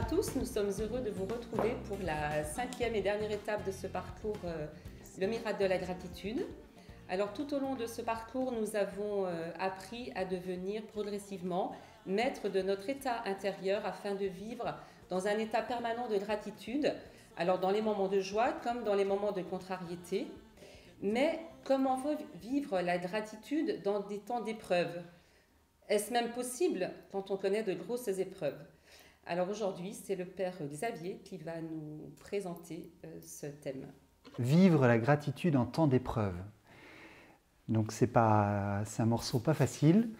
tous, nous sommes heureux de vous retrouver pour la 5e et dernière étape de ce parcours, le miracle de la gratitude. Alors tout au long de ce parcours, nous avons appris à devenir progressivement maîtres de notre état intérieur afin de vivre dans un état permanent de gratitude, alors dans les moments de joie comme dans les moments de contrariété. Mais comment vivre la gratitude dans des temps d'épreuve? Est-ce même possible quand on connaît de grosses épreuves? Alors aujourd'hui, c'est le Père Xavier qui va nous présenter ce thème. Vivre la gratitude en temps d'épreuve. Donc c'est un morceau pas facile.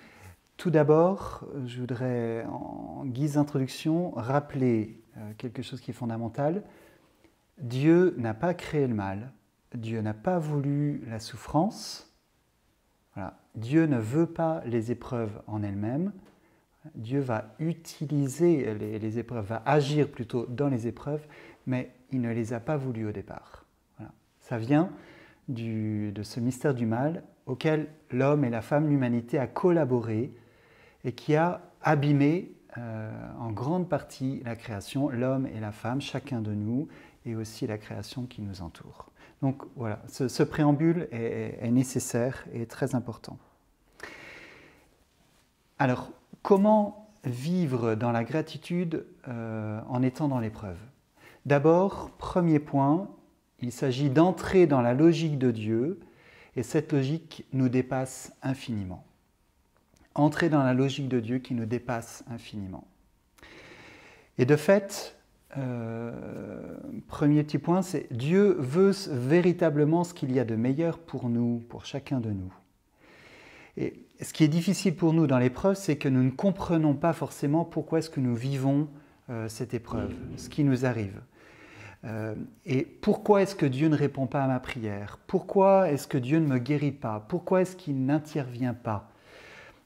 Tout d'abord, je voudrais, en guise d'introduction, rappeler quelque chose qui est fondamental. Dieu n'a pas créé le mal. Dieu n'a pas voulu la souffrance. Voilà. Dieu ne veut pas les épreuves en elles-mêmes. Dieu va utiliser les épreuves, va agir plutôt dans les épreuves, mais il ne les a pas voulues au départ. Voilà. Ça vient de ce mystère du mal auquel l'homme et la femme, l'humanité a collaboré et qui a abîmé en grande partie la création, l'homme et la femme, chacun de nous, et aussi la création qui nous entoure. Donc voilà, ce préambule est nécessaire et très important. Alors, comment vivre dans la gratitude en étant dans l'épreuve? D'abord, premier point, il s'agit d'entrer dans la logique de Dieu, et cette logique nous dépasse infiniment. Entrer dans la logique de Dieu qui nous dépasse infiniment. Et de fait, premier petit point, c'est Dieu veut véritablement ce qu'il y a de meilleur pour nous, pour chacun de nous. Et ce qui est difficile pour nous dans l'épreuve, c'est que nous ne comprenons pas forcément pourquoi est-ce que nous vivons cette épreuve, ce qui nous arrive. Et pourquoi est-ce que Dieu ne répond pas à ma prière? Pourquoi est-ce que Dieu ne me guérit pas? Pourquoi est-ce qu'il n'intervient pas?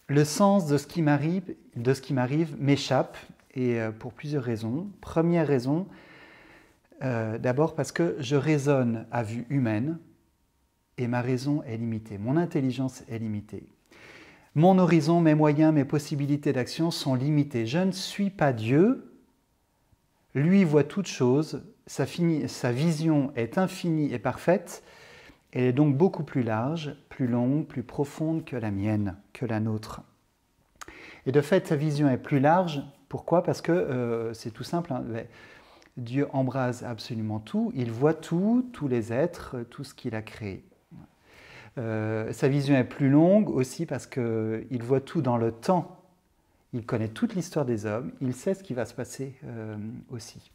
Le sens de ce qui m'arrive m'échappe, et pour plusieurs raisons. Première raison, d'abord parce que je raisonne à vue humaine, et ma raison est limitée, mon intelligence est limitée. Mon horizon, mes moyens, mes possibilités d'action sont limités. Je ne suis pas Dieu, lui voit toutes choses, sa vision est infinie et parfaite, elle est donc beaucoup plus large, plus longue, plus profonde que la mienne, que la nôtre. Et de fait, sa vision est plus large. Pourquoi? Parce que c'est tout simple, hein, Dieu embrase absolument tout, il voit tout, tous les êtres, tout ce qu'il a créé. Sa vision est plus longue aussi parce qu'il voit tout dans le temps. Il connaît toute l'histoire des hommes, il sait ce qui va se passer aussi.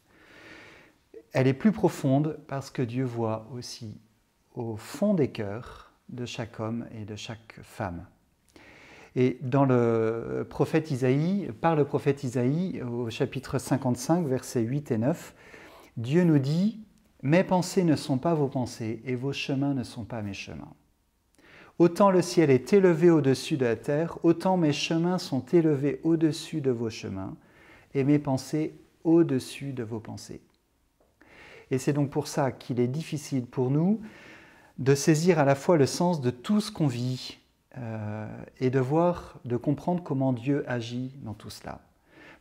Elle est plus profonde parce que Dieu voit aussi au fond des cœurs de chaque homme et de chaque femme. Et dans le prophète Isaïe, par le prophète Isaïe, au chapitre 55, versets 8 et 9, Dieu nous dit « Mes pensées ne sont pas vos pensées et vos chemins ne sont pas mes chemins. Autant le ciel est élevé au-dessus de la terre, autant mes chemins sont élevés au-dessus de vos chemins et mes pensées au-dessus de vos pensées. » Et c'est donc pour ça qu'il est difficile pour nous de saisir à la fois le sens de tout ce qu'on vit et de comprendre comment Dieu agit dans tout cela.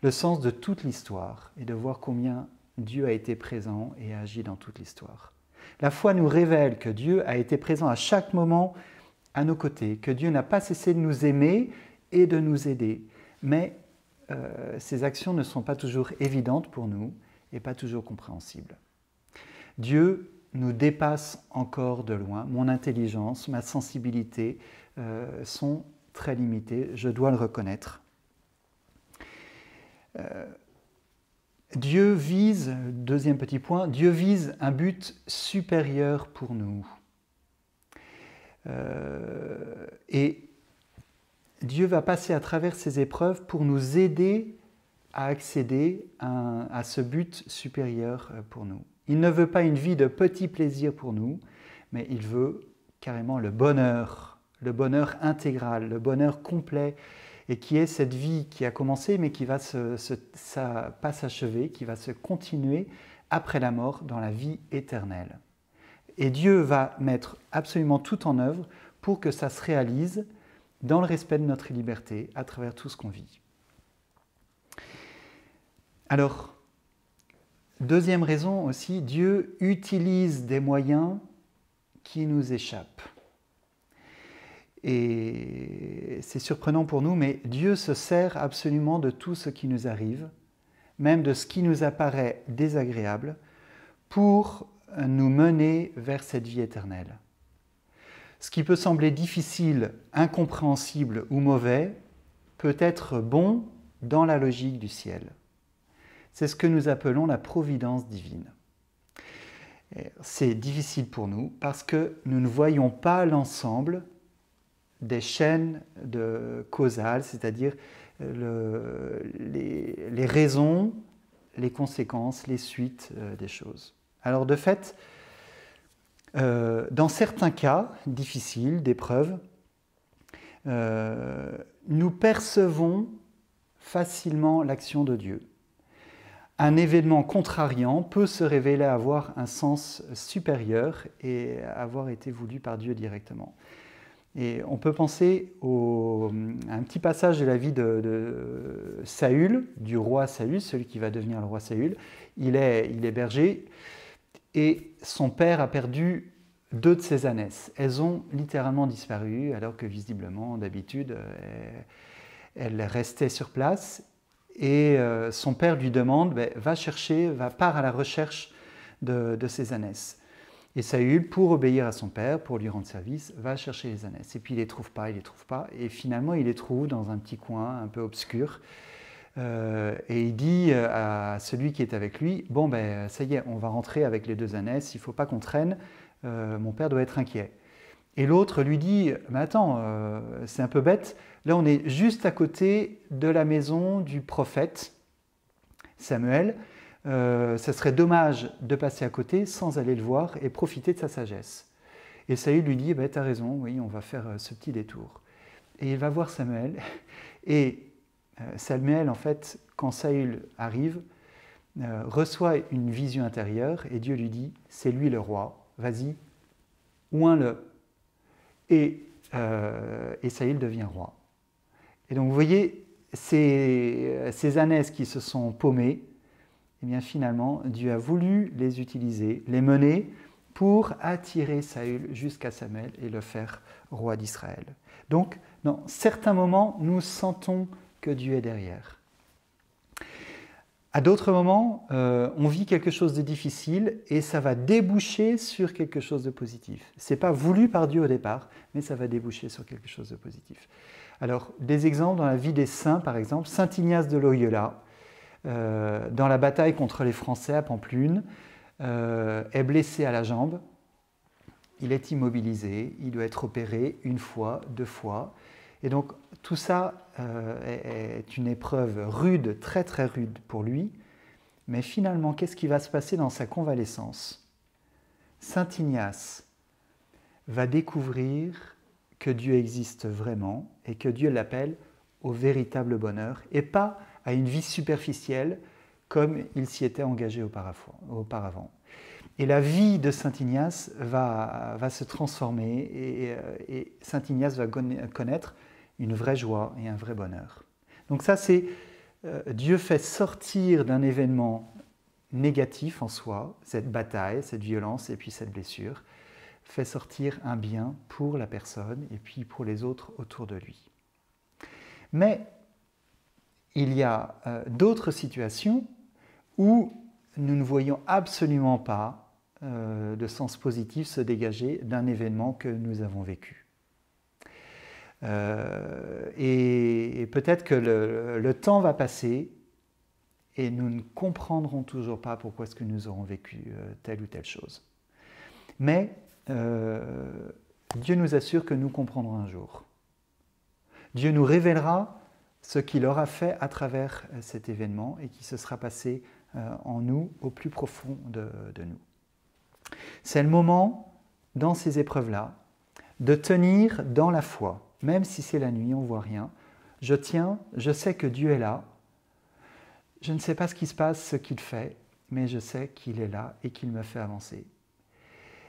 Le sens de toute l'histoire et de voir combien Dieu a été présent et a agi dans toute l'histoire. La foi nous révèle que Dieu a été présent à chaque moment à nos côtés, que Dieu n'a pas cessé de nous aimer et de nous aider. Mais ses actions ne sont pas toujours évidentes pour nous et pas toujours compréhensibles. Dieu nous dépasse encore de loin. Mon intelligence, ma sensibilité sont très limitées, je dois le reconnaître. Dieu vise, deuxième petit point, Dieu vise un but supérieur pour nous. Et Dieu va passer à travers ces épreuves pour nous aider à accéder à ce but supérieur pour nous. Il ne veut pas une vie de petits plaisirs pour nous, mais il veut carrément le bonheur intégral, le bonheur complet, et qui est cette vie qui a commencé, mais qui va pas s'achever, qui va se continuer après la mort dans la vie éternelle. Et Dieu va mettre absolument tout en œuvre pour que ça se réalise dans le respect de notre liberté à travers tout ce qu'on vit. Alors, Deuxième raison aussi, Dieu utilise des moyens qui nous échappent. Et c'est surprenant pour nous, mais Dieu se sert absolument de tout ce qui nous arrive, même de ce qui nous apparaît désagréable, pour nous mener vers cette vie éternelle. Ce qui peut sembler difficile, incompréhensible ou mauvais, peut être bon dans la logique du ciel. C'est ce que nous appelons la providence divine. C'est difficile pour nous parce que nous ne voyons pas l'ensemble des chaînes causales, c'est-à-dire les raisons, les conséquences, les suites des choses. Alors de fait, dans certains cas difficiles, d'épreuves, nous percevons facilement l'action de Dieu. Un événement contrariant peut se révéler avoir un sens supérieur et avoir été voulu par Dieu directement. Et on peut penser à un petit passage de la vie de Saül, du roi Saül, celui qui va devenir le roi Saül. Il est berger et son père a perdu 2 de ses ânesses. Elles ont littéralement disparu alors que visiblement, d'habitude, elles restaient sur place. Et son père lui demande, part à la recherche de ses ânesses. Et Saül, pour obéir à son père, pour lui rendre service, va chercher les ânesses. Et puis il les trouve pas. Et finalement, il les trouve dans un petit coin un peu obscur. Et il dit à celui qui est avec lui, bon ça y est, on va rentrer avec les 2 ânesses, il ne faut pas qu'on traîne, mon père doit être inquiet. Et l'autre lui dit, mais attends, c'est un peu bête, là on est juste à côté de la maison du prophète Samuel, ça serait dommage de passer à côté sans aller le voir et profiter de sa sagesse. Et Saül lui dit, tu as raison, oui, on va faire ce petit détour. Et il va voir Samuel, et Samuel, en fait, quand Saül arrive, reçoit une vision intérieure, et Dieu lui dit, c'est lui le roi, vas-y, oins-le. Et Saül devient roi. Et donc vous voyez, ces ânesses qui se sont paumées, eh bien finalement, Dieu a voulu les utiliser, les mener pour attirer Saül jusqu'à Samuel et le faire roi d'Israël. Donc, dans certains moments, nous sentons que Dieu est derrière. À d'autres moments, on vit quelque chose de difficile et ça va déboucher sur quelque chose de positif. Ce n'est pas voulu par Dieu au départ, mais ça va déboucher sur quelque chose de positif. Alors, des exemples dans la vie des saints, par exemple, Saint Ignace de Loyola, dans la bataille contre les Français à Pampelune, est blessé à la jambe, il est immobilisé, il doit être opéré 1 fois, 2 fois. Et donc tout ça est une épreuve rude, très très rude pour lui. Mais finalement, qu'est-ce qui va se passer dans sa convalescence? Saint Ignace va découvrir que Dieu existe vraiment et que Dieu l'appelle au véritable bonheur et pas à une vie superficielle comme il s'y était engagé auparavant. Et la vie de Saint Ignace va se transformer et Saint Ignace va connaître une vraie joie et un vrai bonheur. Donc ça, c'est Dieu fait sortir d'un événement négatif en soi, cette bataille, cette violence et puis cette blessure, fait sortir un bien pour la personne et puis pour les autres autour de lui. Mais il y a d'autres situations où nous ne voyons absolument pas de sens positif se dégager d'un événement que nous avons vécu. Et peut-être que le temps va passer et nous ne comprendrons toujours pas pourquoi est-ce que nous aurons vécu telle ou telle chose. Mais Dieu nous assure que nous comprendrons un jour. Dieu nous révélera ce qu'il aura fait à travers cet événement et qui se sera passé en nous, au plus profond de nous. C'est le moment, dans ces épreuves-là, de tenir dans la foi, même si c'est la nuit, on ne voit rien. Je tiens, je sais que Dieu est là. Je ne sais pas ce qui se passe, ce qu'il fait, mais je sais qu'il est là et qu'il me fait avancer.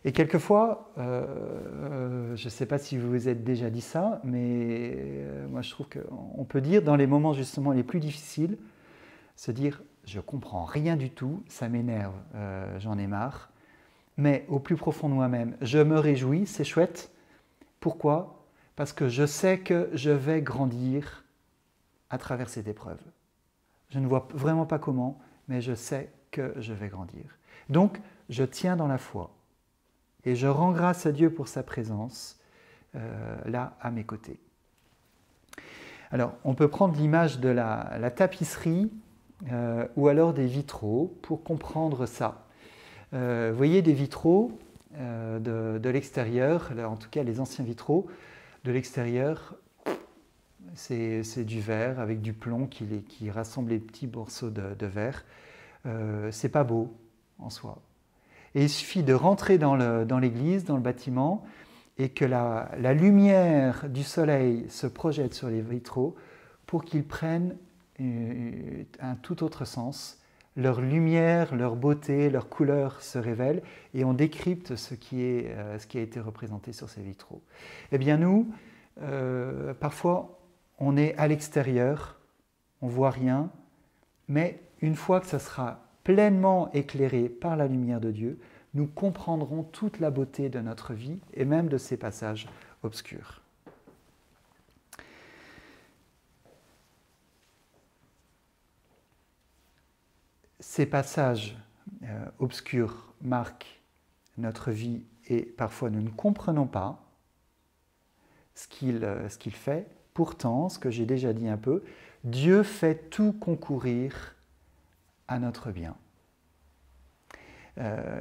Et quelquefois, je ne sais pas si vous vous êtes déjà dit ça, mais moi je trouve qu'on peut dire dans les moments justement les plus difficiles, se dire je comprends rien du tout, ça m'énerve, j'en ai marre. Mais au plus profond de moi-même, je me réjouis, c'est chouette. Pourquoi? Parce que je sais que je vais grandir à travers cette épreuve. Je ne vois vraiment pas comment, mais je sais que je vais grandir. Donc, je tiens dans la foi. Et je rends grâce à Dieu pour sa présence, là, à mes côtés. Alors, on peut prendre l'image de la tapisserie ou alors des vitraux pour comprendre ça. Vous voyez des vitraux de l'extérieur, en tout cas les anciens vitraux de l'extérieur, c'est du verre avec du plomb qui rassemble les petits morceaux de verre. C'est pas beau en soi. Et il suffit de rentrer dans l'église, dans le bâtiment, et que la lumière du soleil se projette sur les vitraux pour qu'ils prennent un tout autre sens. Leur lumière, leur beauté, leur couleur se révèlent et on décrypte ce qui a été représenté sur ces vitraux. Eh bien nous, parfois, on est à l'extérieur, on ne voit rien, mais une fois que ça sera pleinement éclairé par la lumière de Dieu, nous comprendrons toute la beauté de notre vie et même de ces passages obscurs. Ces passages obscurs marquent notre vie et parfois nous ne comprenons pas ce qu'il fait. Pourtant, ce que j'ai déjà dit un peu, Dieu fait tout concourir à notre bien.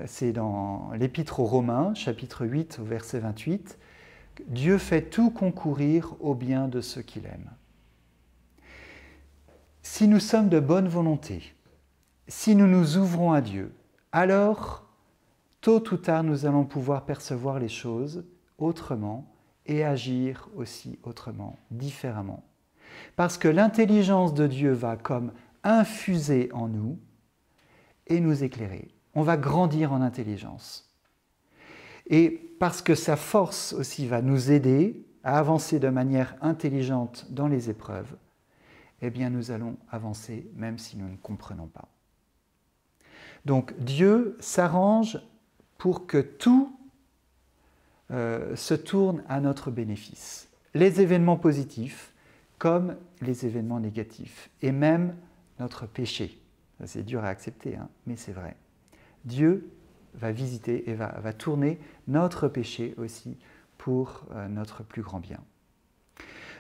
C'est dans l'Épître aux Romains, chapitre 8, au verset 28, Dieu fait tout concourir au bien de ceux qu'il aime. Si nous sommes de bonne volonté, si nous nous ouvrons à Dieu, alors, tôt ou tard, nous allons pouvoir percevoir les choses autrement et agir aussi autrement, différemment. Parce que l'intelligence de Dieu va comme infuser en nous et nous éclairer. On va grandir en intelligence. Et parce que sa force aussi va nous aider à avancer de manière intelligente dans les épreuves, eh bien nous allons avancer même si nous ne comprenons pas. Donc Dieu s'arrange pour que tout se tourne à notre bénéfice. Les événements positifs comme les événements négatifs et même notre péché. C'est dur à accepter, hein, mais c'est vrai. Dieu va visiter et va tourner notre péché aussi pour notre plus grand bien.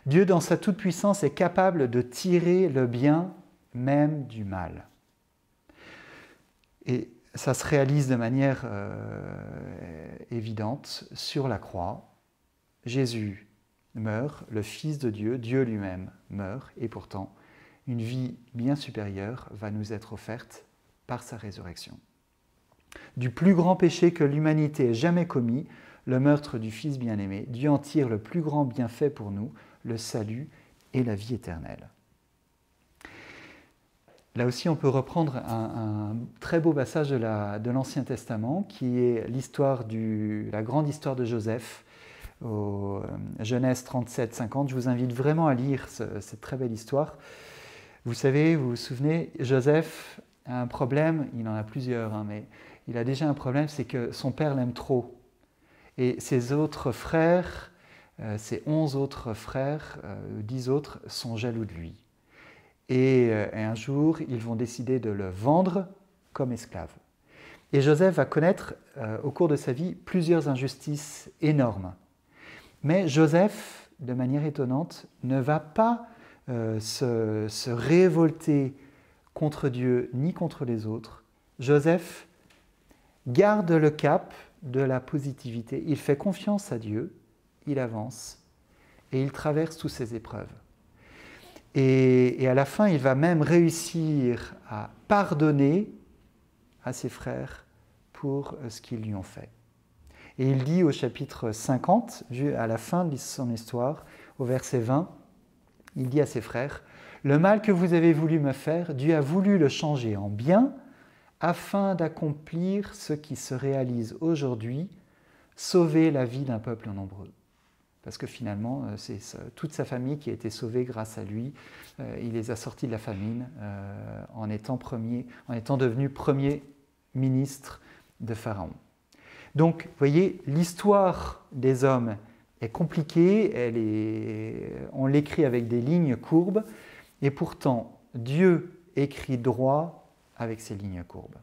Dieu, dans sa toute-puissance, est capable de tirer le bien même du mal. Et ça se réalise de manière évidente sur la croix. Jésus meurt, le Fils de Dieu, Dieu lui-même meurt, et pourtant, une vie bien supérieure va nous être offerte par sa résurrection. Du plus grand péché que l'humanité ait jamais commis, le meurtre du Fils bien-aimé, Dieu en tire le plus grand bienfait pour nous, le salut et la vie éternelle. Là aussi, on peut reprendre un très beau passage de l'Ancien Testament, qui est la grande histoire de Joseph, au Genèse 37-50. Je vous invite vraiment à lire cette très belle histoire. Vous savez, vous vous souvenez, Joseph a un problème, il en a plusieurs, hein, mais il a déjà un problème, c'est que son père l'aime trop. Et ses autres frères, ses 11 autres frères, 10 autres, sont jaloux de lui. Et un jour, ils vont décider de le vendre comme esclave. Et Joseph va connaître, au cours de sa vie, plusieurs injustices énormes. Mais Joseph, de manière étonnante, ne va pas se révolter contre Dieu ni contre les autres. Joseph garde le cap de la positivité. Il fait confiance à Dieu, il avance et il traverse toutes ces épreuves. Et à la fin, il va même réussir à pardonner à ses frères pour ce qu'ils lui ont fait. Et il dit au chapitre 50, à la fin de son histoire, au verset 20, il dit à ses frères, « Le mal que vous avez voulu me faire, Dieu a voulu le changer en bien, afin d'accomplir ce qui se réalise aujourd'hui, sauver la vie d'un peuple nombreux. » parce que finalement, c'est toute sa famille qui a été sauvée grâce à lui. Il les a sortis de la famine en étant devenu premier ministre de Pharaon. Donc, vous voyez, l'histoire des hommes est compliquée, on l'écrit avec des lignes courbes, et pourtant, Dieu écrit droit avec ces lignes courbes.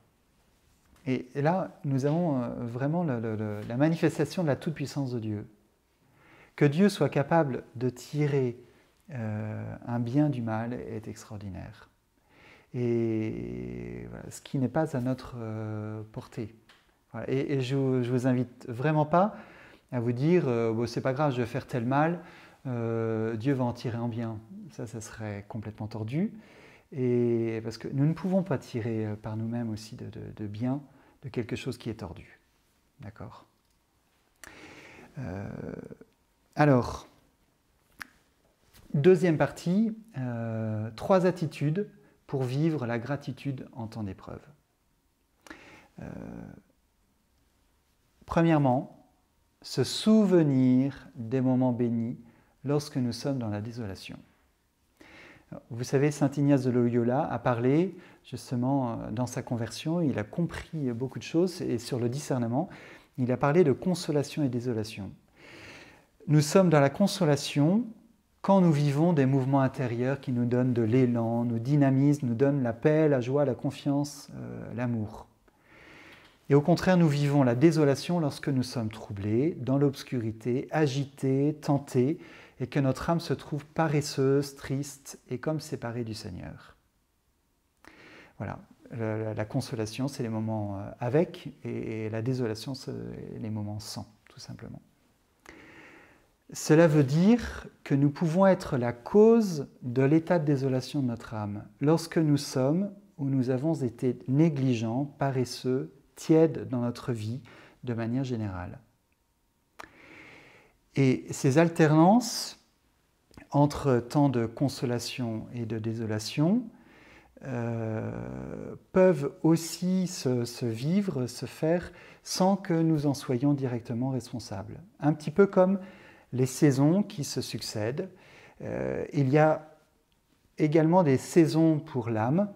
Et là, nous avons vraiment la manifestation de la toute-puissance de Dieu. Que Dieu soit capable de tirer un bien du mal est extraordinaire. Et voilà, ce qui n'est pas à notre portée. Voilà. Et je ne vous invite vraiment pas à vous dire bon, c'est pas grave, je vais faire tel mal, Dieu va en tirer un bien. Ça serait complètement tordu. Et parce que nous ne pouvons pas tirer par nous-mêmes aussi de bien de quelque chose qui est tordu. D'accord ? Alors, deuxième partie, 3 attitudes pour vivre la gratitude en temps d'épreuve. Premièrement, se souvenir des moments bénis lorsque nous sommes dans la désolation. Vous savez, saint Ignace de Loyola a parlé, justement, dans sa conversion, il a compris beaucoup de choses, et sur le discernement, il a parlé de consolation et désolation. Nous sommes dans la consolation quand nous vivons des mouvements intérieurs qui nous donnent de l'élan, nous dynamisent, nous donnent la paix, la joie, la confiance, l'amour. Et au contraire, nous vivons la désolation lorsque nous sommes troublés, dans l'obscurité, agités, tentés, et que notre âme se trouve paresseuse, triste et comme séparée du Seigneur. Voilà, la consolation, c'est les moments avec, et la désolation, c'est les moments sans, tout simplement. Cela veut dire que nous pouvons être la cause de l'état de désolation de notre âme, lorsque nous sommes ou nous avons été négligents, paresseux, tièdes dans notre vie, de manière générale. Et ces alternances entre temps de consolation et de désolation peuvent aussi se vivre, se faire sans que nous en soyons directement responsables. Un petit peu comme les saisons qui se succèdent. Il y a également des saisons pour l'âme.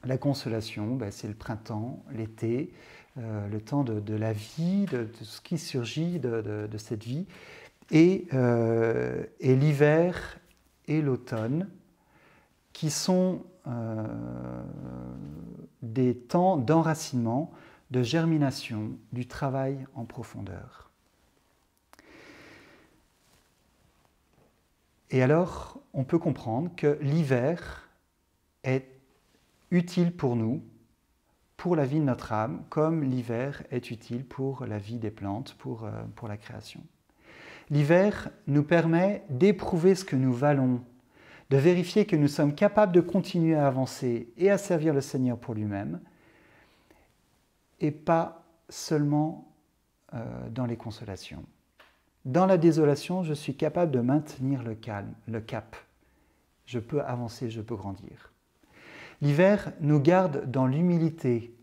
La consolation, c'est le printemps, l'été, le temps de la vie, de ce qui surgit de cette vie, et l'hiver et l'automne, qui sont des temps d'enracinement, de germination, du travail en profondeur. Et alors, on peut comprendre que l'hiver est utile pour nous, pour la vie de notre âme, comme l'hiver est utile pour la vie des plantes, pour la création. L'hiver nous permet d'éprouver ce que nous valons, de vérifier que nous sommes capables de continuer à avancer et à servir le Seigneur pour lui-même, et pas seulement dans les consolations. Dans la désolation, je suis capable de maintenir le calme, le cap. Je peux avancer, je peux grandir. L'hiver nous garde dans l'humilité.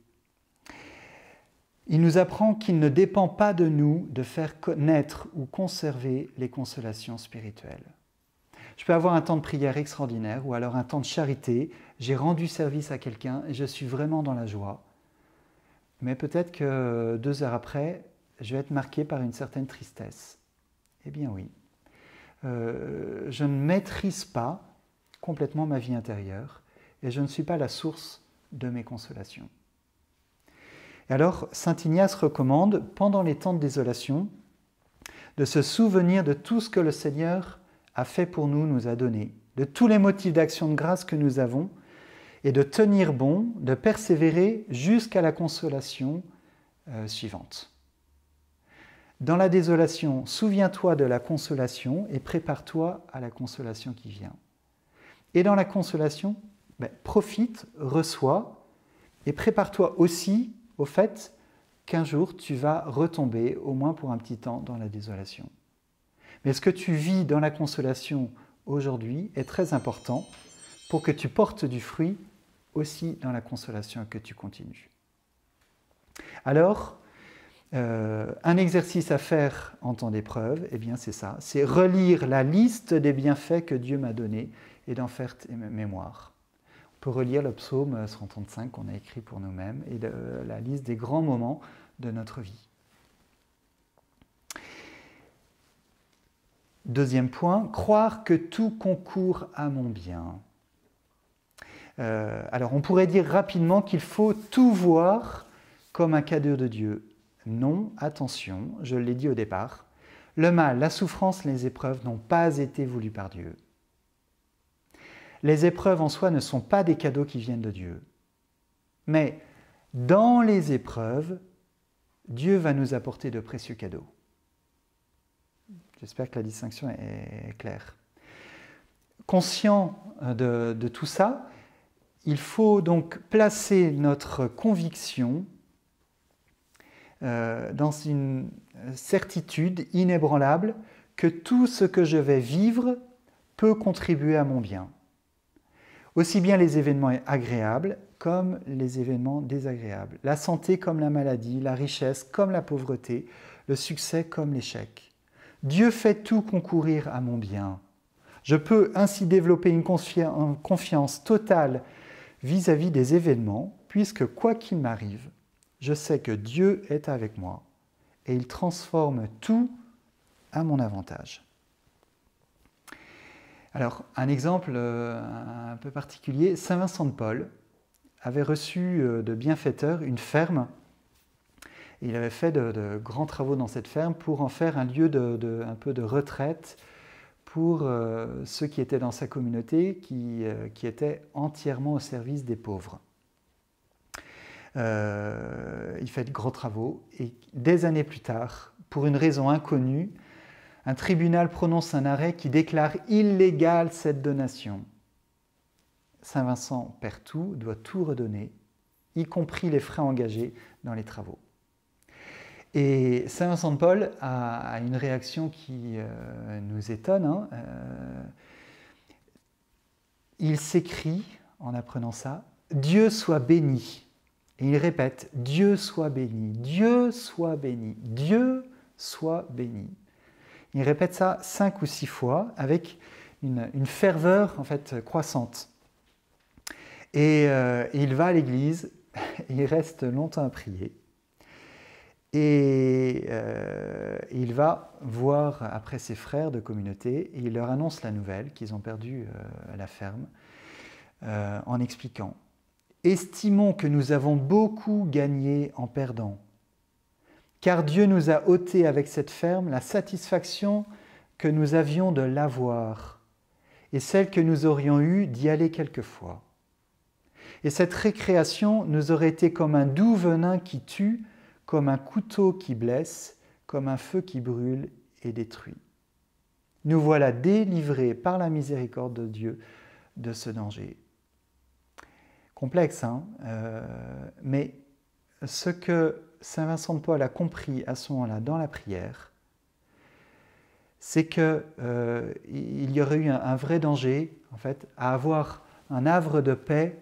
Il nous apprend qu'il ne dépend pas de nous de faire connaître ou conserver les consolations spirituelles. Je peux avoir un temps de prière extraordinaire ou alors un temps de charité, j'ai rendu service à quelqu'un et je suis vraiment dans la joie. Mais peut-être que 2 heures après, je vais être marqué par une certaine tristesse. Eh bien oui, je ne maîtrise pas complètement ma vie intérieure et je ne suis pas la source de mes consolations. Et alors, saint Ignace recommande, pendant les temps de désolation, de se souvenir de tout ce que le Seigneur a fait pour nous, nous a donné, de tous les motifs d'action de grâce que nous avons, et de tenir bon, de persévérer jusqu'à la consolation suivante. Dans la désolation, souviens-toi de la consolation et prépare-toi à la consolation qui vient. Et dans la consolation, profite, reçois et prépare-toi aussi au fait qu'un jour tu vas retomber, au moins pour un petit temps, dans la désolation. Mais ce que tu vis dans la consolation aujourd'hui est très important pour que tu portes du fruit aussi dans la consolation et que tu continues. Alors, Un exercice à faire en temps d'épreuve, eh bien c'est ça, c'est relire la liste des bienfaits que Dieu m'a donnés et d'en faire mémoire. On peut relire le psaume 135 qu'on a écrit pour nous-mêmes et la liste des grands moments de notre vie. Deuxième point, croire que tout concourt à mon bien. Alors on pourrait dire rapidement qu'il faut tout voir comme un cadeau de Dieu. Non, attention, je l'ai dit au départ, le mal, la souffrance, les épreuves n'ont pas été voulues par Dieu. Les épreuves en soi ne sont pas des cadeaux qui viennent de Dieu. Mais dans les épreuves, Dieu va nous apporter de précieux cadeaux. J'espère que la distinction est claire. Conscient de tout ça, il faut donc placer notre conviction dans une certitude inébranlable que tout ce que je vais vivre peut contribuer à mon bien. Aussi bien les événements agréables comme les événements désagréables. La santé comme la maladie, la richesse comme la pauvreté, le succès comme l'échec. Dieu fait tout concourir à mon bien. Je peux ainsi développer une confiance totale vis-à-vis des événements, puisque quoi qu'il m'arrive, je sais que Dieu est avec moi et il transforme tout à mon avantage. Alors, un exemple un peu particulier, Saint Vincent de Paul avait reçu de bienfaiteurs une ferme. Il avait fait de grands travaux dans cette ferme pour en faire un lieu un peu de retraite pour ceux qui étaient dans sa communauté, qui étaient entièrement au service des pauvres. Il fait de gros travaux et des années plus tard, pour une raison inconnue, un tribunal prononce un arrêt qui déclare illégale cette donation. Saint Vincent perd tout, doit tout redonner, y compris les frais engagés dans les travaux. Et Saint Vincent de Paul a une réaction qui nous étonne. Il s'écrie, en apprenant ça, « Dieu soit béni ». Et il répète « Dieu soit béni, Dieu soit béni, Dieu soit béni ». Il répète ça 5 ou 6 fois avec une ferveur en fait croissante. Et il va à l'église, il reste longtemps à prier. Et il va voir après ses frères de communauté et il leur annonce la nouvelle qu'ils ont perdu la ferme en expliquant « Estimons que nous avons beaucoup gagné en perdant, car Dieu nous a ôté avec cette ferme la satisfaction que nous avions de l'avoir et celle que nous aurions eue d'y aller quelquefois. Et cette récréation nous aurait été comme un doux venin qui tue, comme un couteau qui blesse, comme un feu qui brûle et détruit. Nous voilà délivrés par la miséricorde de Dieu de ce danger. » Complexe, hein, mais ce que Saint Vincent de Paul a compris à ce moment-là dans la prière, c'est qu'il y aurait eu un vrai danger, en fait, à avoir un havre de paix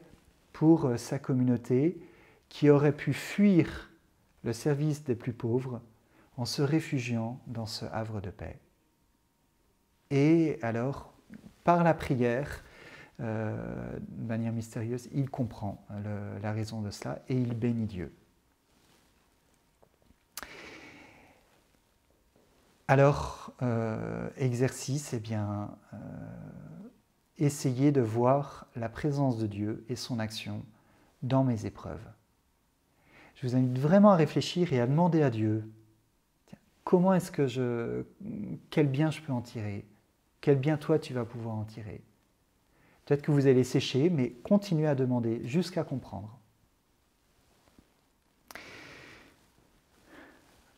pour sa communauté qui aurait pu fuir le service des plus pauvres en se réfugiant dans ce havre de paix. Et alors, par la prière, de manière mystérieuse, il comprend la raison de cela et il bénit Dieu. Alors, exercice, eh bien, essayer de voir la présence de Dieu et son action dans mes épreuves. Je vous invite vraiment à réfléchir et à demander à Dieu, comment est-ce que quel bien je peux en tirer? Quel bien toi tu vas pouvoir en tirer? Peut-être que vous allez sécher, mais continuez à demander jusqu'à comprendre.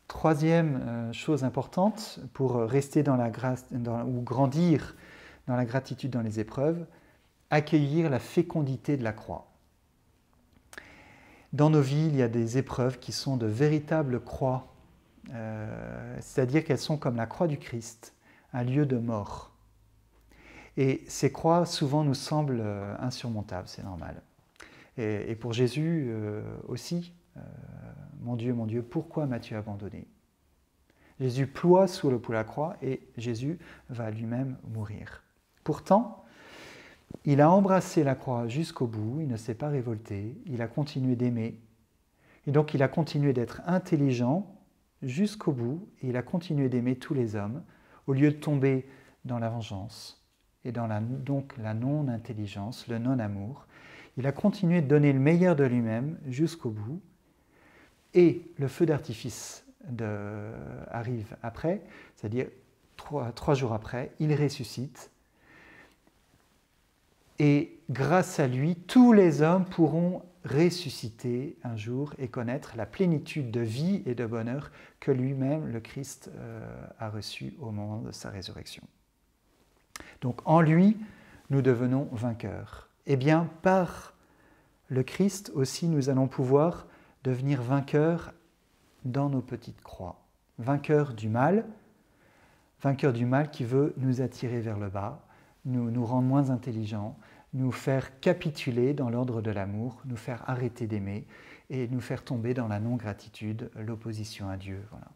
Troisième chose importante pour rester dans la grâce ou grandir dans la gratitude dans les épreuves, accueillir la fécondité de la croix. Dans nos vies, il y a des épreuves qui sont de véritables croix, c'est-à-dire qu'elles sont comme la croix du Christ, un lieu de mort. Et ces croix, souvent, nous semblent insurmontables, c'est normal. Et pour Jésus aussi, mon Dieu, pourquoi m'as-tu abandonné ?» Jésus ploie sous la croix et Jésus va lui-même mourir. Pourtant, il a embrassé la croix jusqu'au bout, il ne s'est pas révolté, il a continué d'aimer. Et donc il a continué d'être intelligent jusqu'au bout, et il a continué d'aimer tous les hommes, au lieu de tomber dans la vengeance et dans la non-intelligence, le non-amour. Il a continué de donner le meilleur de lui-même jusqu'au bout, et le feu d'artifice arrive après, c'est-à-dire 3 jours après, il ressuscite, et grâce à lui, tous les hommes pourront ressusciter un jour et connaître la plénitude de vie et de bonheur que lui-même, le Christ, a reçu au moment de sa résurrection. Donc en lui, nous devenons vainqueurs. Eh bien, par le Christ aussi, nous allons pouvoir devenir vainqueurs dans nos petites croix. Vainqueurs du mal qui veut nous attirer vers le bas, nous rendre moins intelligents, nous faire capituler dans l'ordre de l'amour, nous faire arrêter d'aimer et nous faire tomber dans la non-gratitude, l'opposition à Dieu. Voilà.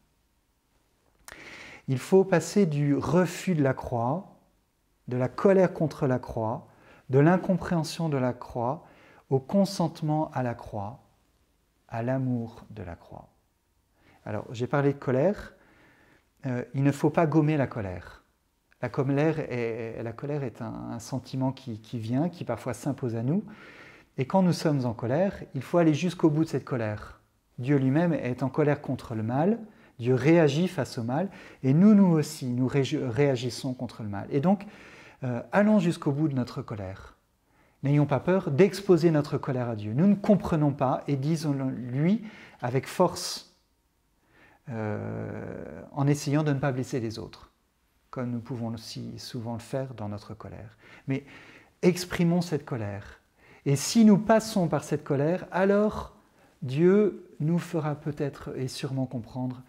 Il faut passer du refus de la croix, de la colère contre la croix, de l'incompréhension de la croix, au consentement à la croix, à l'amour de la croix. Alors, j'ai parlé de colère. Il ne faut pas gommer la colère. La colère est un sentiment qui vient, qui parfois s'impose à nous. Et quand nous sommes en colère, il faut aller jusqu'au bout de cette colère. Dieu lui-même est en colère contre le mal. Dieu réagit face au mal. Et nous aussi, nous réagissons contre le mal. Et donc, allons jusqu'au bout de notre colère. N'ayons pas peur d'exposer notre colère à Dieu. Nous ne comprenons pas et disons-lui avec force, en essayant de ne pas blesser les autres, comme nous pouvons aussi souvent le faire dans notre colère. Mais exprimons cette colère. Et si nous passons par cette colère, alors Dieu nous fera peut-être et sûrement comprendre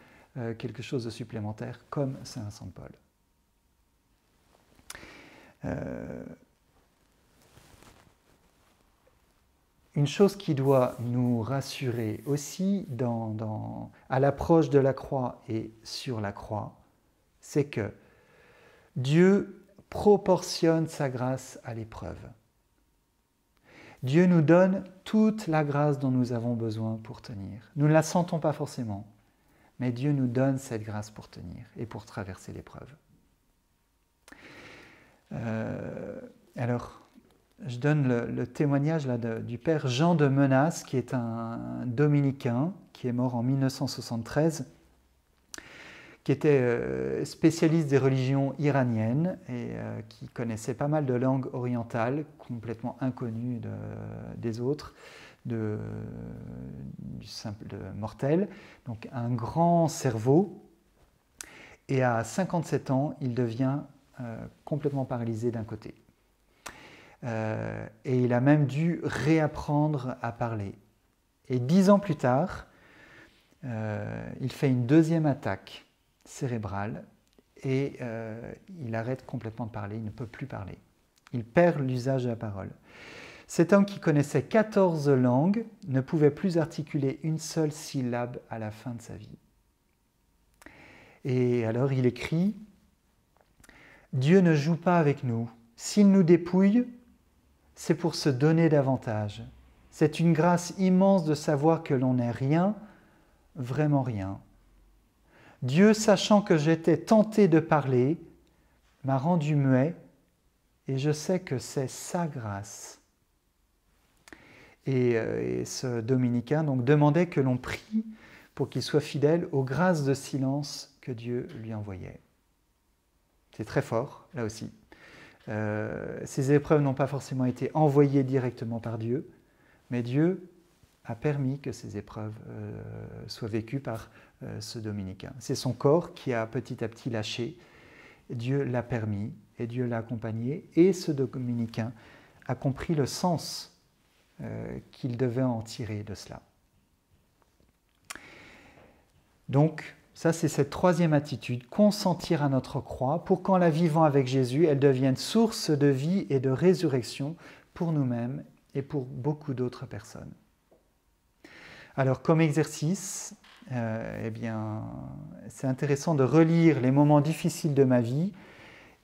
quelque chose de supplémentaire, comme Saint Vincent de Paul. Une chose qui doit nous rassurer aussi à l'approche de la croix et sur la croix, c'est que Dieu proportionne sa grâce à l'épreuve. Dieu nous donne toute la grâce dont nous avons besoin pour tenir. Nous ne la sentons pas forcément, mais Dieu nous donne cette grâce pour tenir et pour traverser l'épreuve. Alors, je donne le témoignage du père Jean de Menas, qui est un dominicain, qui est mort en 1973, qui était spécialiste des religions iraniennes et qui connaissait pas mal de langues orientales, complètement inconnues des autres, du simple mortel. Donc un grand cerveau. Et à 57 ans, il devient complètement paralysé d'un côté. Et il a même dû réapprendre à parler. Et 10 ans plus tard, il fait une deuxième attaque cérébrale et il arrête complètement de parler, il ne peut plus parler. Il perd l'usage de la parole. Cet homme qui connaissait 14 langues ne pouvait plus articuler une seule syllabe à la fin de sa vie. Et alors il écrit « Dieu ne joue pas avec nous. S'il nous dépouille, c'est pour se donner davantage. C'est une grâce immense de savoir que l'on n'est rien, vraiment rien. Dieu, sachant que j'étais tenté de parler, m'a rendu muet et je sais que c'est sa grâce. » Et ce dominicain donc, demandait que l'on prie pour qu'il soit fidèle aux grâces de silence que Dieu lui envoyait. C'est très fort, là aussi. Ces épreuves n'ont pas forcément été envoyées directement par Dieu, mais Dieu a permis que ces épreuves soient vécues par ce dominicain. C'est son corps qui a petit à petit lâché. Dieu l'a permis et Dieu l'a accompagné. Et ce dominicain a compris le sens qu'il devait en tirer de cela. Donc, ça, c'est cette troisième attitude, consentir à notre croix, pour qu'en la vivant avec Jésus, elle devienne source de vie et de résurrection pour nous-mêmes et pour beaucoup d'autres personnes. Alors, comme exercice, eh bien, c'est intéressant de relire les moments difficiles de ma vie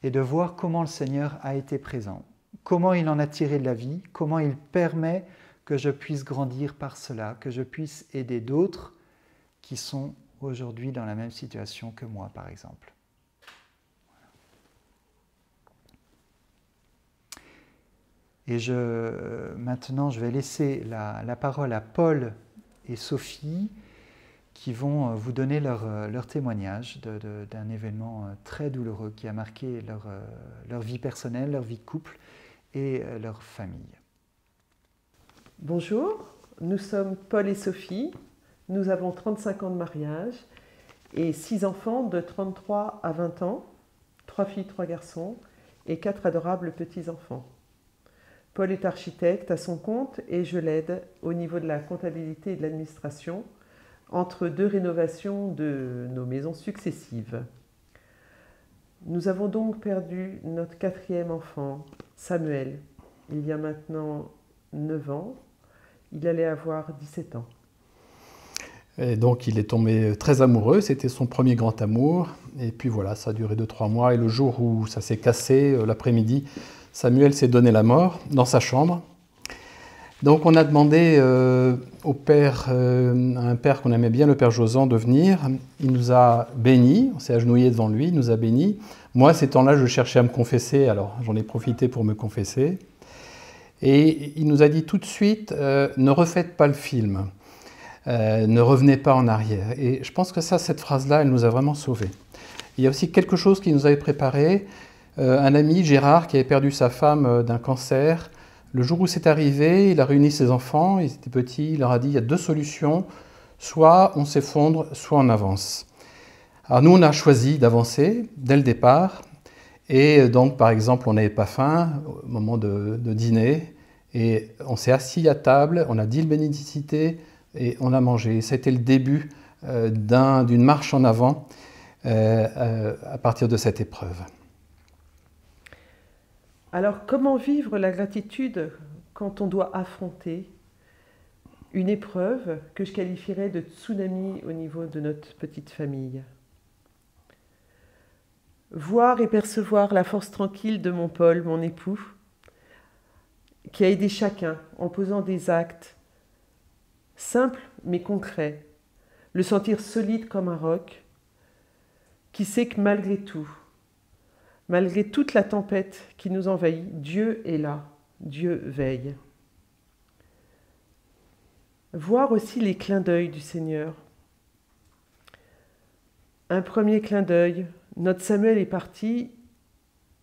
et de voir comment le Seigneur a été présent, comment il en a tiré de la vie, comment il permet que je puisse grandir par cela, que je puisse aider d'autres qui sont aujourd'hui dans la même situation que moi, par exemple. Et maintenant, je vais laisser la parole à Paul et Sophie qui vont vous donner leur témoignage d'un événement très douloureux qui a marqué leur vie personnelle, leur vie de couple et leur famille. Bonjour, nous sommes Paul et Sophie. Nous avons 35 ans de mariage et 6 enfants de 33 à 20 ans, 3 filles, 3 garçons et 4 adorables petits-enfants. Paul est architecte à son compte et je l'aide au niveau de la comptabilité et de l'administration entre 2 rénovations de nos maisons successives. Nous avons donc perdu notre 4e enfant, Samuel, il y a maintenant 9 ans. Il allait avoir 17 ans. Et donc il est tombé très amoureux, c'était son premier grand amour. Et puis voilà, ça a duré 2-3 mois. Et le jour où ça s'est cassé, l'après-midi, Samuel s'est donné la mort dans sa chambre. Donc on a demandé au père, à un père qu'on aimait bien, le père Josan, de venir. Il nous a bénis, on s'est agenouillé devant lui, il nous a bénis. Moi, ces temps-là, je cherchais à me confesser, alors j'en ai profité pour me confesser. Et il nous a dit tout de suite, ne refaites pas le film, ne revenez pas en arrière. Et je pense que cette phrase-là, elle nous a vraiment sauvés. Il y a aussi quelque chose qu'il nous avait préparé. Un ami, Gérard, qui avait perdu sa femme d'un cancer. Le jour où c'est arrivé, il a réuni ses enfants, ils étaient petits, il leur a dit, il y a 2 solutions, soit on s'effondre, soit on avance. Alors nous, on a choisi d'avancer dès le départ. Et donc, par exemple, on n'avait pas faim au moment de dîner. Et on s'est assis à table, on a dit le bénédicité et on a mangé. C'était le début d'une marche en avant à partir de cette épreuve. Alors, comment vivre la gratitude quand on doit affronter une épreuve que je qualifierais de tsunami au niveau de notre petite famille ? Voir et percevoir la force tranquille de mon Paul, mon époux, qui a aidé chacun en posant des actes simples mais concrets, le sentir solide comme un roc, qui sait que malgré tout, malgré toute la tempête qui nous envahit, Dieu est là, Dieu veille. Voir aussi les clins d'œil du Seigneur. Un premier clin d'œil, notre Samuel est parti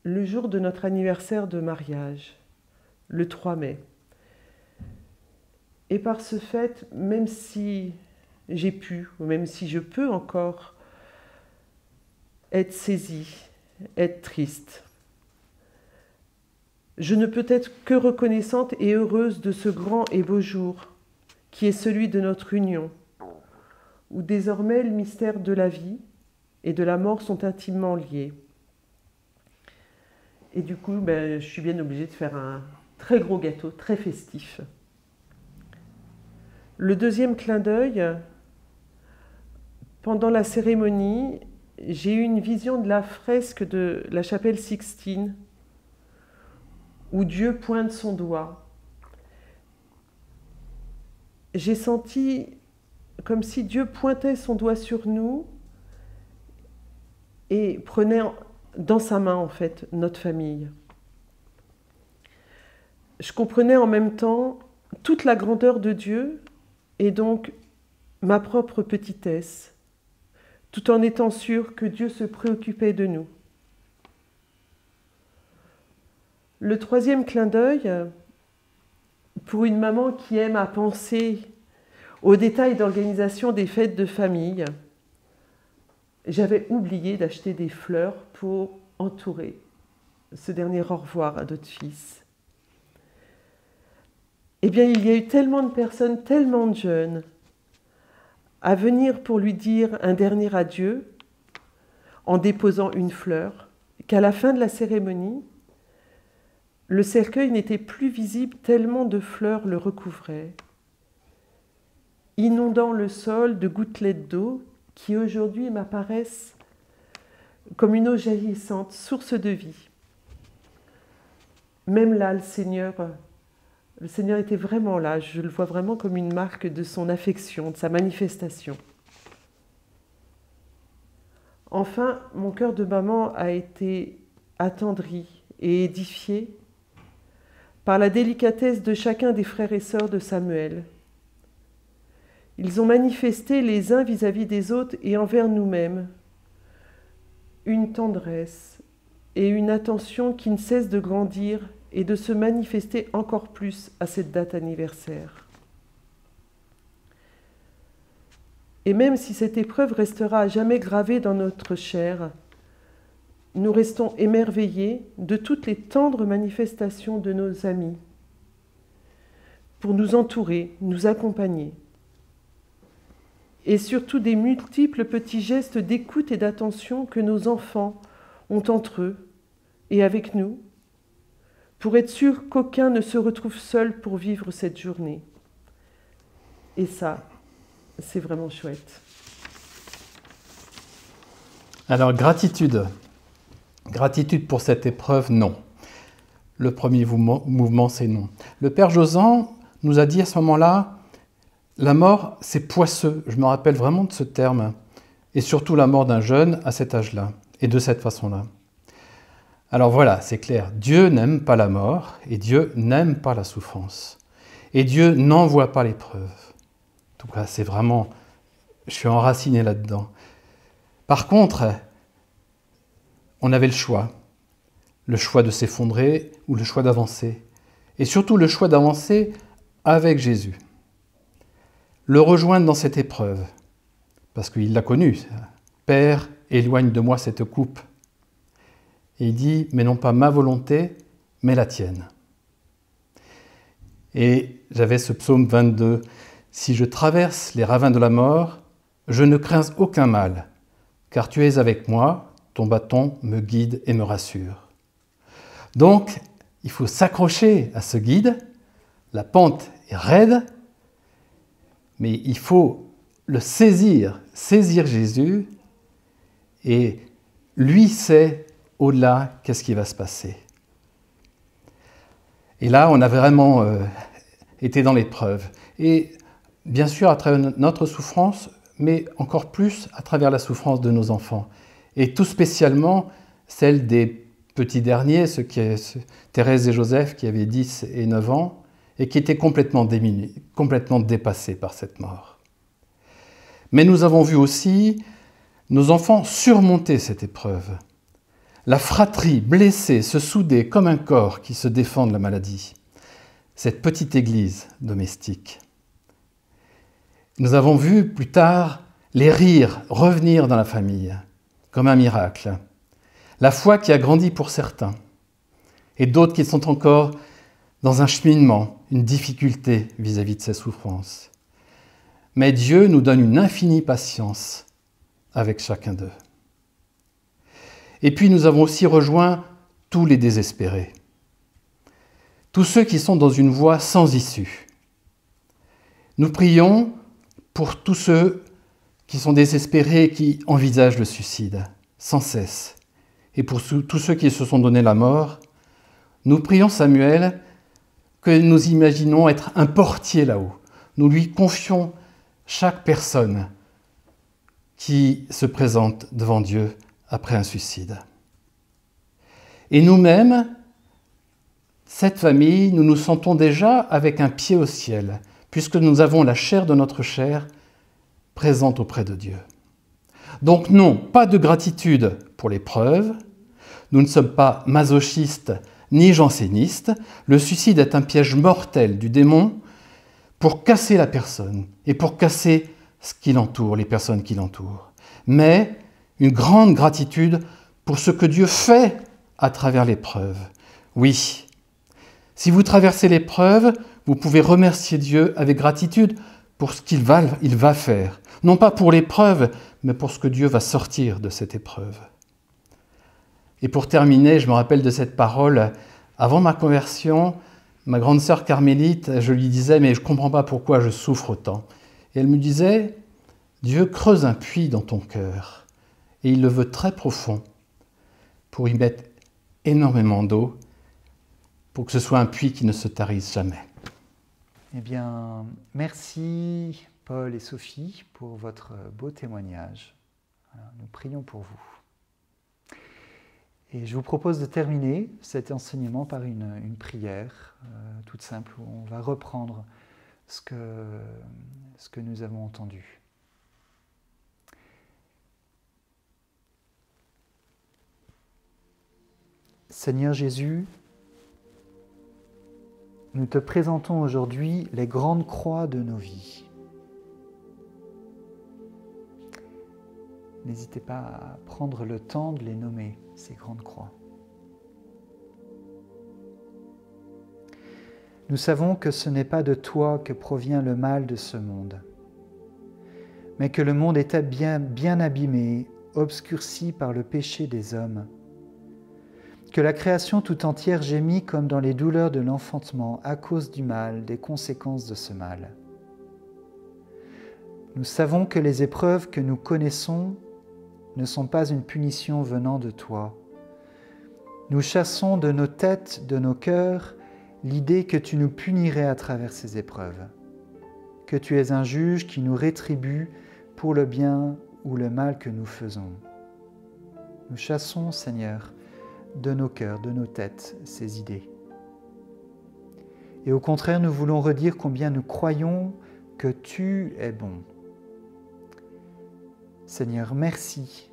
le jour de notre anniversaire de mariage, le 3 mai. Et par ce fait, même si j'ai pu, ou même si je peux encore être saisie, être triste, je ne peux être que reconnaissante et heureuse de ce grand et beau jour qui est celui de notre union, où désormais le mystère de la vie et de la mort sont intimement liés. Et du coup, je suis bien obligée de faire un très gros gâteau, très festif. Le deuxième clin d'œil, pendant la cérémonie, j'ai eu une vision de la fresque de la chapelle Sixtine, où Dieu pointe son doigt. J'ai senti comme si Dieu pointait son doigt sur nous et prenait dans sa main, en fait, notre famille. Je comprenais en même temps toute la grandeur de Dieu et donc ma propre petitesse, tout en étant sûre que Dieu se préoccupait de nous. Le troisième clin d'œil, pour une maman qui aime à penser aux détails d'organisation des fêtes de famille, j'avais oublié d'acheter des fleurs pour entourer ce dernier au revoir à notre fils. Eh bien, il y a eu tellement de personnes, tellement de jeunes, à venir pour lui dire un dernier adieu en déposant une fleur, qu'à la fin de la cérémonie, le cercueil n'était plus visible tellement de fleurs le recouvraient. inondant le sol de gouttelettes d'eau qui aujourd'hui m'apparaissent comme une eau jaillissante, source de vie. Même là, le Seigneur était vraiment là. Je le vois vraiment comme une marque de son affection, de sa manifestation. Enfin, mon cœur de maman a été attendri et édifié par la délicatesse de chacun des frères et sœurs de Samuel. Ils ont manifesté les uns vis-à-vis des autres et envers nous-mêmes une tendresse et une attention qui ne cesse de grandir et de se manifester encore plus à cette date anniversaire. Et même si cette épreuve restera à jamais gravée dans notre chair, nous restons émerveillés de toutes les tendres manifestations de nos amis pour nous entourer, nous accompagner. Et surtout des multiples petits gestes d'écoute et d'attention que nos enfants ont entre eux et avec nous, pour être sûr qu'aucun ne se retrouve seul pour vivre cette journée. Et ça, c'est vraiment chouette. Alors, gratitude. Gratitude pour cette épreuve, non. Le premier mouvement, c'est non. Le Père Josan nous a dit à ce moment-là, la mort, c'est poisseux. Je me rappelle vraiment de ce terme. Et surtout la mort d'un jeune à cet âge-là, et de cette façon-là. Alors voilà, c'est clair. Dieu n'aime pas la mort, et Dieu n'aime pas la souffrance. Et Dieu n'envoie pas l'épreuve. En tout cas, c'est vraiment... Je suis enraciné là-dedans. Par contre, on avait le choix de s'effondrer ou le choix d'avancer. Et surtout le choix d'avancer avec Jésus. Le rejoindre dans cette épreuve, parce qu'il l'a connu. Père, éloigne de moi cette coupe. Et il dit, mais non pas ma volonté, mais la tienne. Et j'avais ce psaume 22. Si je traverse les ravins de la mort, je ne crains aucun mal, car tu es avec moi, ton bâton me guide et me rassure. Donc, il faut s'accrocher à ce guide. La pente est raide, mais il faut le saisir Jésus, et lui sait au-delà qu'est-ce qui va se passer. Et là, on a vraiment été dans l'épreuve. Et bien sûr, à travers notre souffrance, mais encore plus à travers la souffrance de nos enfants. Et tout spécialement celle des petits derniers, Thérèse et Joseph, qui avaient 10 et 9 ans, et qui étaient complètement démunis, complètement dépassés par cette mort. Mais nous avons vu aussi nos enfants surmonter cette épreuve. La fratrie blessée se souder comme un corps qui se défend de la maladie. Cette petite église domestique. Nous avons vu plus tard les rires revenir dans la famille, comme un miracle. La foi qui a grandi pour certains, et d'autres qui sont encore dans un cheminement, une difficulté vis-à-vis de ces souffrances. Mais Dieu nous donne une infinie patience avec chacun d'eux. Et puis nous avons aussi rejoint tous les désespérés, tous ceux qui sont dans une voie sans issue. Nous prions pour tous ceux qui sont désespérés et qui envisagent le suicide, sans cesse. Et pour tous ceux qui se sont donné la mort, nous prions Samuel que nous imaginons être un portier là-haut. Nous lui confions chaque personne qui se présente devant Dieu après un suicide. Et nous-mêmes, cette famille, nous nous sentons déjà avec un pied au ciel, puisque nous avons la chair de notre chair présente auprès de Dieu. Donc non, pas de gratitude pour l'épreuve, nous ne sommes pas masochistes ni jansénistes, le suicide est un piège mortel du démon pour casser la personne et pour casser ce qui l'entoure, les personnes qui l'entourent. Mais une grande gratitude pour ce que Dieu fait à travers l'épreuve. Oui, si vous traversez l'épreuve, vous pouvez remercier Dieu avec gratitude pour ce qu'il va faire. Non pas pour l'épreuve, mais pour ce que Dieu va sortir de cette épreuve. Et pour terminer, je me rappelle de cette parole. Avant ma conversion, ma grande sœur carmélite, je lui disais « mais je ne comprends pas pourquoi je souffre autant ». Et elle me disait, Dieu creuse un puits dans ton cœur, et il le veut très profond, pour y mettre énormément d'eau, pour que ce soit un puits qui ne se tarisse jamais. Eh bien, merci Paul et Sophie pour votre beau témoignage. Nous prions pour vous. Et je vous propose de terminer cet enseignement par une prière toute simple où on va reprendre ce que nous avons entendu. Seigneur Jésus, nous te présentons aujourd'hui les grandes croix de nos vies. N'hésitez pas à prendre le temps de les nommer, ces grandes croix. Nous savons que ce n'est pas de toi que provient le mal de ce monde, mais que le monde est bien abîmé, obscurci par le péché des hommes, que la création tout entière gémit comme dans les douleurs de l'enfantement à cause du mal, des conséquences de ce mal. Nous savons que les épreuves que nous connaissons ne sont pas une punition venant de toi. Nous chassons de nos têtes, de nos cœurs, l'idée que tu nous punirais à travers ces épreuves, que tu es un juge qui nous rétribue pour le bien ou le mal que nous faisons. Nous chassons, Seigneur, de nos cœurs, de nos têtes, ces idées. Et au contraire, nous voulons redire combien nous croyons que tu es bon. Seigneur, merci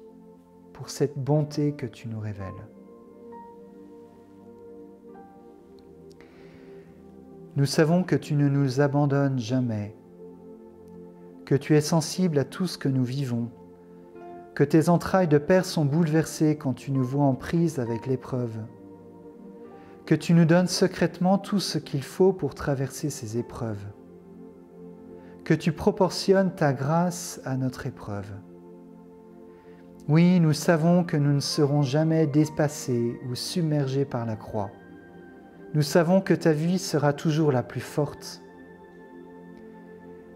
pour cette bonté que tu nous révèles. Nous savons que tu ne nous abandonnes jamais, que tu es sensible à tout ce que nous vivons, que tes entrailles de Père sont bouleversées quand tu nous vois en prise avec l'épreuve, que tu nous donnes secrètement tout ce qu'il faut pour traverser ces épreuves, que tu proportionnes ta grâce à notre épreuve. Oui, nous savons que nous ne serons jamais dépassés ou submergés par la croix. Nous savons que ta vie sera toujours la plus forte.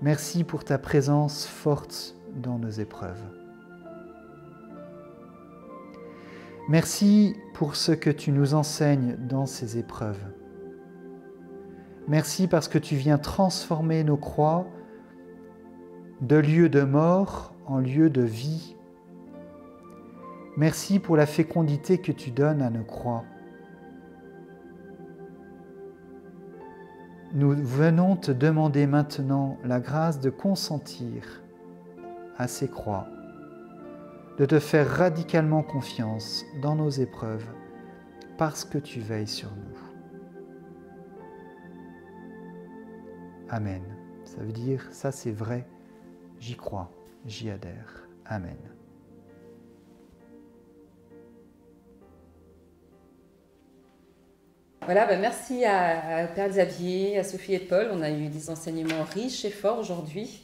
Merci pour ta présence forte dans nos épreuves. Merci pour ce que tu nous enseignes dans ces épreuves. Merci parce que tu viens transformer nos croix de lieu de mort en lieu de vie. Merci pour la fécondité que tu donnes à nos croix. Nous venons te demander maintenant la grâce de consentir à ces croix, de te faire radicalement confiance dans nos épreuves, parce que tu veilles sur nous. Amen. Ça veut dire, ça c'est vrai, j'y crois, j'y adhère. Amen. Voilà, merci à Père Xavier, à Sophie et Paul. On a eu des enseignements riches et forts aujourd'hui.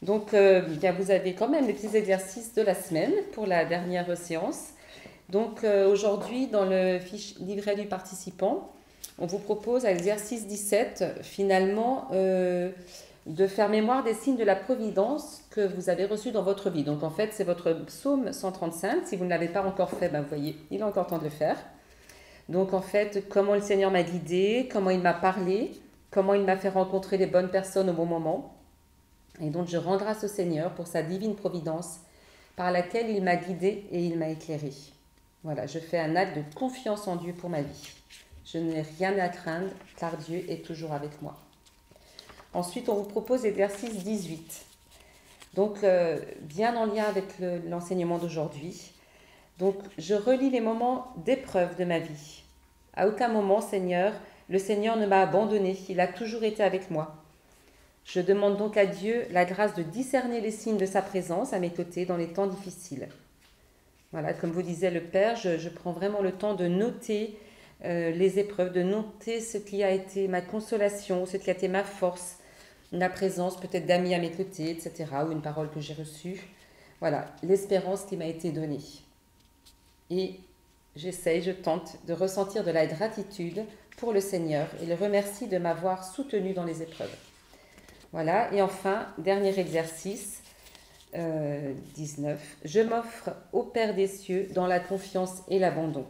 Donc, vous avez quand même les petits exercices de la semaine pour la dernière séance. Donc, aujourd'hui, dans le livret du participant, on vous propose à l'exercice 17, finalement, de faire mémoire des signes de la providence que vous avez reçus dans votre vie. Donc, en fait, c'est votre psaume 135. Si vous ne l'avez pas encore fait, vous voyez, il est encore temps de le faire. Donc, en fait, comment le Seigneur m'a guidé, comment il m'a parlé, comment il m'a fait rencontrer les bonnes personnes au bon moment. Et donc, je rends grâce au Seigneur pour sa divine providence par laquelle il m'a guidé et il m'a éclairé. Voilà, je fais un acte de confiance en Dieu pour ma vie. Je n'ai rien à craindre car Dieu est toujours avec moi. Ensuite, on vous propose l'exercice 18. Donc, bien en lien avec l'enseignement d'aujourd'hui. Donc, je relis les moments d'épreuve de ma vie. À aucun moment, Seigneur, le Seigneur ne m'a abandonné. Il a toujours été avec moi. Je demande donc à Dieu la grâce de discerner les signes de sa présence à mes côtés dans les temps difficiles. Voilà, comme vous disait le Père, je prends vraiment le temps de noter les épreuves, de noter ce qui a été ma consolation, ce qui a été ma force, la présence peut-être d'amis à mes côtés, etc., ou une parole que j'ai reçue. Voilà, l'espérance qui m'a été donnée. Et je tente de ressentir de la gratitude pour le Seigneur et le remercie de m'avoir soutenu dans les épreuves. Voilà, et enfin, dernier exercice, 19. Je m'offre au Père des cieux dans la confiance et l'abandon.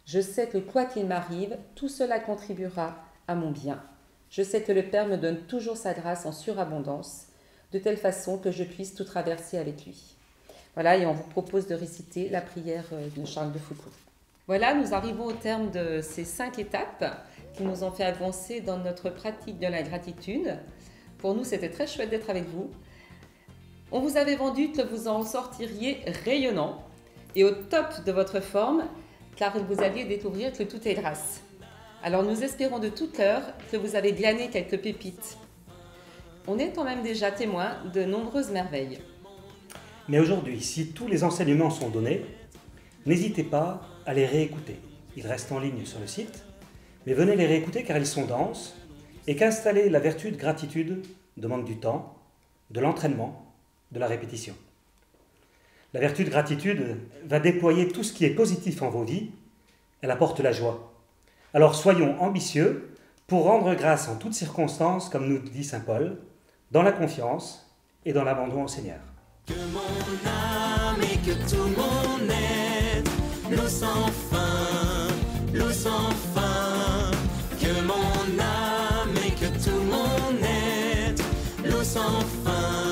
Je sais que quoi qu'il m'arrive, tout cela contribuera à mon bien. Je sais que le Père me donne toujours sa grâce en surabondance, de telle façon que je puisse tout traverser avec lui. Voilà, et on vous propose de réciter la prière de Charles de Foucauld. Voilà, nous arrivons au terme de ces 5 étapes qui nous ont fait avancer dans notre pratique de la gratitude. Pour nous, c'était très chouette d'être avec vous. On vous avait vendu que vous en sortiriez rayonnant et au top de votre forme, car vous alliez découvrir que tout est grâce. Alors nous espérons de tout cœur que vous avez glané quelques pépites. On est quand même déjà témoin de nombreuses merveilles. Mais aujourd'hui, si tous les enseignements sont donnés, n'hésitez pas à les réécouter. Ils restent en ligne sur le site, mais venez les réécouter car ils sont denses et qu'installer la vertu de gratitude demande du temps, de l'entraînement, de la répétition. La vertu de gratitude va déployer tout ce qui est positif en vos vies, elle apporte la joie. Alors soyons ambitieux pour rendre grâce en toutes circonstances, comme nous dit saint Paul, dans la confiance et dans l'abandon au Seigneur. Que mon âme et que tout mon être, l'eau sans fin, l'eau sans fin. Que mon âme et que tout mon être, l'eau sans fin.